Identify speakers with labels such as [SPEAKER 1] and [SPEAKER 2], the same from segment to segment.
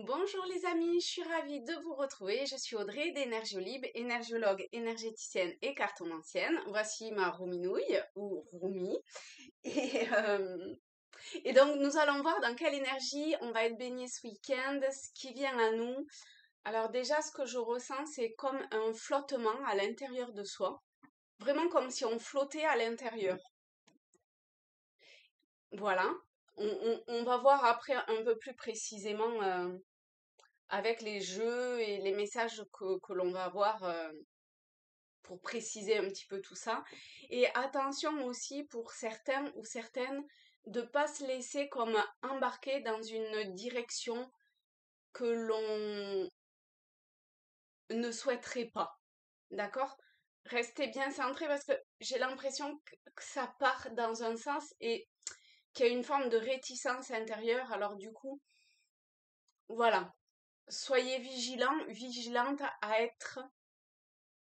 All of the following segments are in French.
[SPEAKER 1] Bonjour les amis, je suis ravie de vous retrouver. Je suis Audrey d'Énergiolib, énergiologue, énergéticienne et cartomancienne. Voici ma rouminouille ou roumi. Et, euh, et donc nous allons voir dans quelle énergie on va être baigné ce week-end, ce qui vient à nous. Alors déjà, ce que je ressens, c'est comme un flottement à l'intérieur de soi. Vraiment comme si on flottait à l'intérieur. Voilà. On va voir après un peu plus précisément avec les jeux et les messages que l'on va avoir pour préciser un petit peu tout ça. Et attention aussi pour certains ou certaines de pas se laisser comme embarquer dans une direction que l'on ne souhaiterait pas. D'accord? Restez bien centré parce que j'ai l'impression que ça part dans un sens et qu'il y a une forme de réticence intérieure. Alors du coup, voilà. Soyez vigilants, vigilantes à être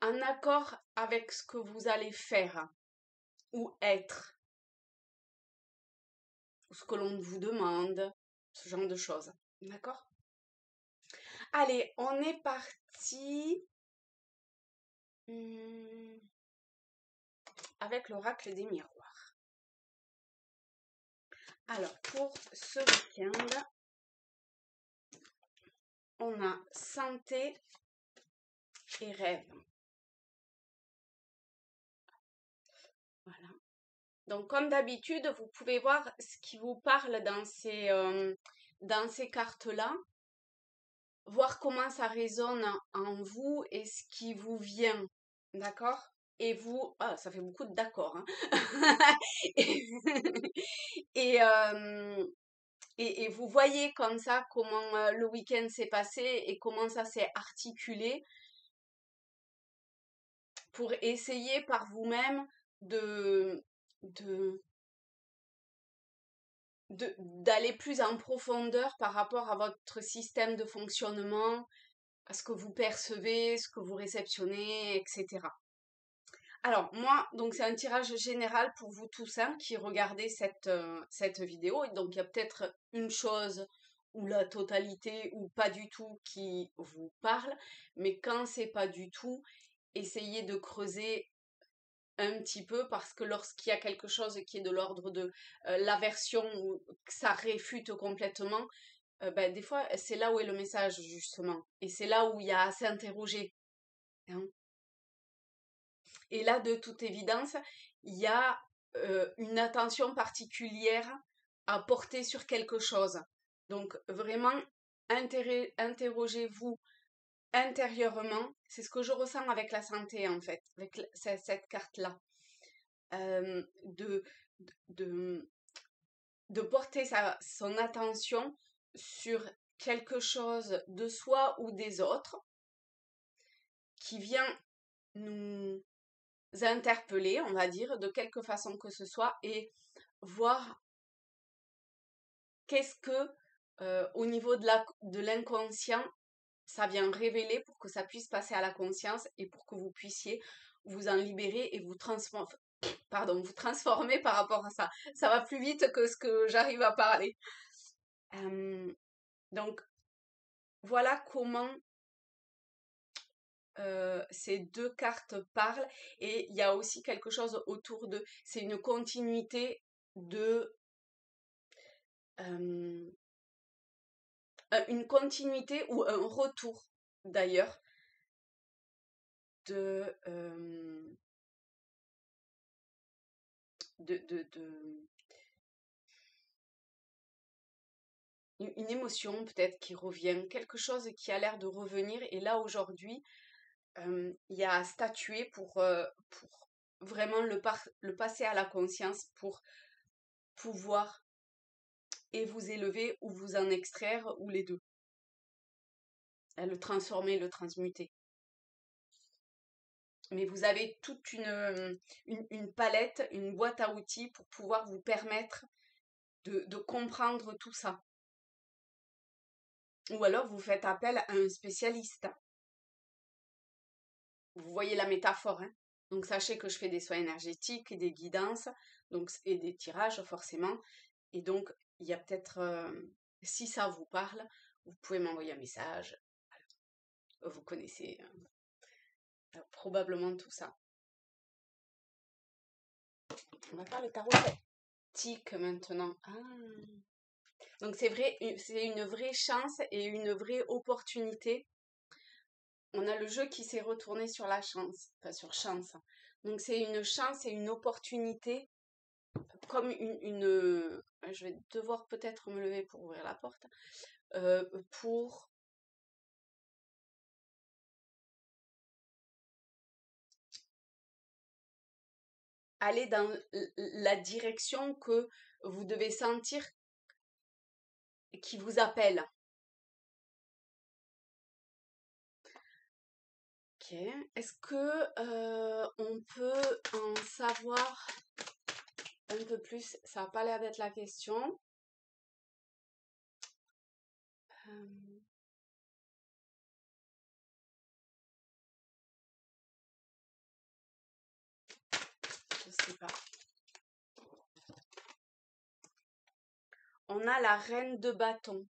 [SPEAKER 1] en accord avec ce que vous allez faire ou être, ou ce que l'on vous demande, ce genre de choses. D'accord? Allez, on est parti avec l'oracle des miroirs. Alors, pour ce week-end, on a santé et rêve. Voilà. Donc, comme d'habitude, vous pouvez voir ce qui vous parle dans ces cartes-là, voir comment ça résonne en vous et ce qui vous vient. D'accord? Et vous, ah, ça fait beaucoup de d'accord, hein. Et, et, euh, et vous voyez comme ça comment le week-end s'est passé et comment ça s'est articulé pour essayer par vous-même de, de, d'aller plus en profondeur par rapport à votre système de fonctionnement, à ce que vous percevez, ce que vous réceptionnez, etc. Alors, moi, donc c'est un tirage général pour vous tous hein, qui regardez cette vidéo. Et donc, il y a peut-être une chose ou la totalité ou pas du tout qui vous parle. Mais quand c'est pas du tout, essayez de creuser un petit peu parce que lorsqu'il y a quelque chose qui est de l'ordre de l'aversion ou que ça réfute complètement, ben, des fois, c'est là où est le message, justement. Et c'est là où il y a à s'interroger, hein. Et là, de toute évidence, il y a une attention particulière à porter sur quelque chose. Donc, vraiment, interrogez-vous intérieurement. C'est ce que je ressens avec la santé, en fait, avec cette carte-là. Euh, de, de, de porter son attention sur quelque chose de soi ou des autres qui vient nous interpeller, on va dire, de quelque façon que ce soit, et voir qu'est-ce que, au niveau de l'inconscient, ça vient révéler pour que ça puisse passer à la conscience et pour que vous puissiez vous en libérer et vous transformer par rapport à ça. Ça va plus vite que ce que j'arrive à parler. Donc, voilà comment ces deux cartes parlent et il y a aussi quelque chose autour de, c'est une continuité de euh, une continuité ou un retour d'ailleurs de, de une émotion peut-être qui revient, quelque chose qui a l'air de revenir et là aujourd'hui il y a à statuer pour vraiment le passer à la conscience pour pouvoir et vous élever ou vous en extraire ou les deux. Le transformer, le transmuter. Mais vous avez toute une palette, une boîte à outils pour pouvoir vous permettre de comprendre tout ça. Ou alors vous faites appel à un spécialiste. Vous voyez la métaphore, hein? Donc sachez que je fais des soins énergétiques, et des guidances, donc, et des tirages forcément. Et donc il y a peut-être, si ça vous parle, vous pouvez m'envoyer un message. Vous connaissez probablement tout ça. On va faire le tarot celtique maintenant. Donc c'est vrai, c'est une vraie chance et une vraie opportunité. On a le jeu qui s'est retourné sur la chance, enfin sur chance. Donc c'est une chance et une opportunité, comme je vais devoir peut-être me lever pour ouvrir la porte, pour aller dans la direction que vous devez sentir qui vous appelle. Ok. Est-ce que on peut en savoir un peu plus? Ça n'a pas l'air d'être la question. Je sais pas. On a la reine de bâton.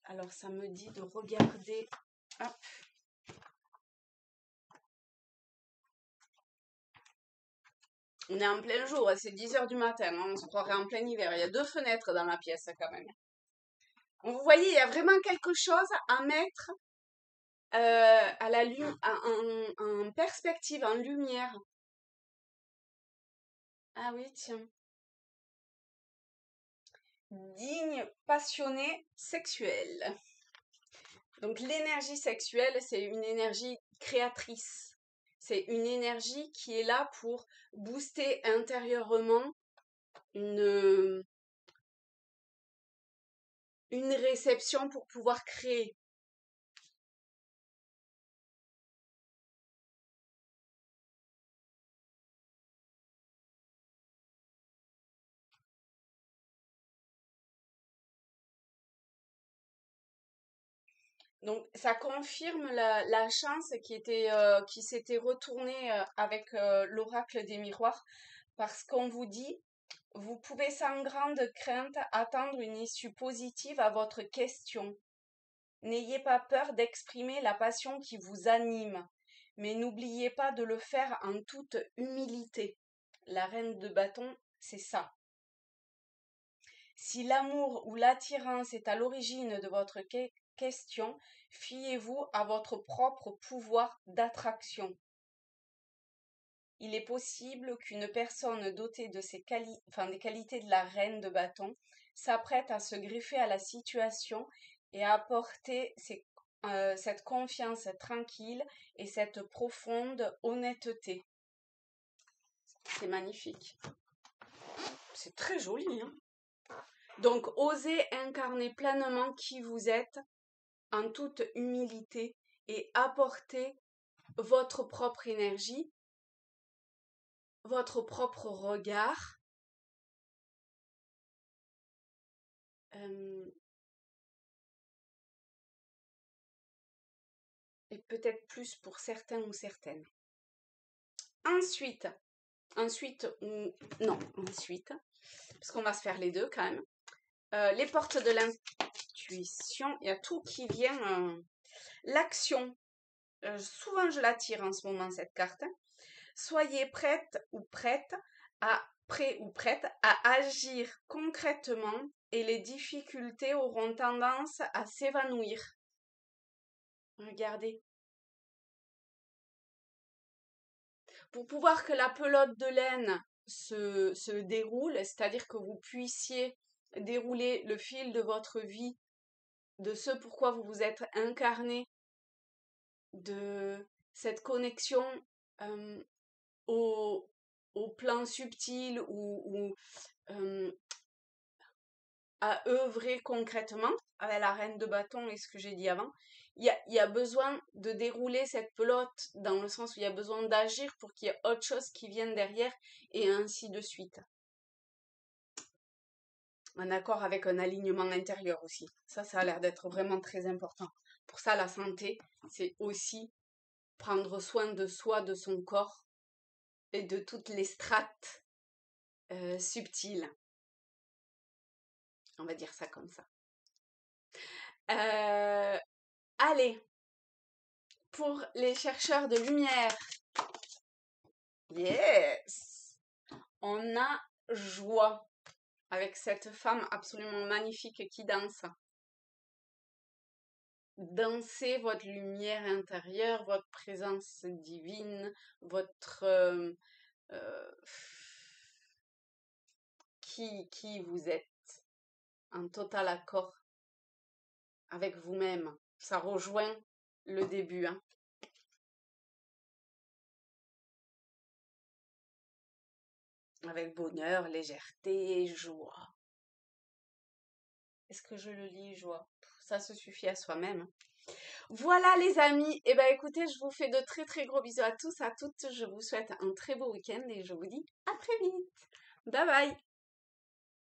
[SPEAKER 1] Alors ça me dit de regarder. Hop. On est en plein jour, c'est 10h du matin, on se croirait en plein hiver. Il y a 2 fenêtres dans la pièce quand même. Vous voyez, il y a vraiment quelque chose à mettre à la en perspective, en lumière. Ah oui, tiens. Digne, passionné, sexuel. Donc l'énergie sexuelle, c'est une énergie créatrice. C'est une énergie qui est là pour booster intérieurement une réception pour pouvoir créer. Donc ça confirme la chance qui s'était retournée avec l'oracle des miroirs, parce qu'on vous dit, vous pouvez sans grande crainte attendre une issue positive à votre question. N'ayez pas peur d'exprimer la passion qui vous anime, mais n'oubliez pas de le faire en toute humilité. La reine de bâton, c'est ça. Si l'amour ou l'attirance est à l'origine de votre question, fiez-vous à votre propre pouvoir d'attraction. Il est possible qu'une personne dotée de des qualités de la reine de bâton s'apprête à se greffer à la situation et à apporter cette confiance tranquille et cette profonde honnêteté. C'est magnifique. C'est très joli, hein? Donc, osez incarner pleinement qui vous êtes en toute humilité et apporter votre propre énergie, votre propre regard, et peut-être plus pour certains ou certaines. Ensuite, parce qu'on va se faire les deux quand même. Les portes de l'intuition, il y a tout qui vient. L'action, souvent je la tire en ce moment cette carte. Soyez prêt ou prête à agir concrètement et les difficultés auront tendance à s'évanouir. Regardez. Pour pouvoir que la pelote de laine se déroule, c'est-à-dire que vous puissiez dérouler le fil de votre vie, de ce pourquoi vous vous êtes incarné, de cette connexion au plan subtil ou à œuvrer concrètement avec la reine de bâton et ce que j'ai dit avant, il y a besoin de dérouler cette pelote dans le sens où il y a besoin d'agir pour qu'il y ait autre chose qui vienne derrière et ainsi de suite. En accord avec un alignement intérieur aussi. Ça a l'air d'être vraiment très important. Pour ça, la santé, c'est aussi prendre soin de soi, de son corps et de toutes les strates subtiles. On va dire ça comme ça. Allez, pour les chercheurs de lumière, yes, on a Joie avec cette femme absolument magnifique qui danse. Dansez votre lumière intérieure, votre présence divine, votre qui vous êtes, en total accord avec vous-même. Ça rejoint le début, hein. Avec bonheur, légèreté, joie. Est-ce que je le lis, joie? Ça se suffit à soi-même. Voilà les amis, et ben écoutez, je vous fais de très très gros bisous à tous, à toutes. Je vous souhaite un très beau week-end et je vous dis à très vite. Bye bye.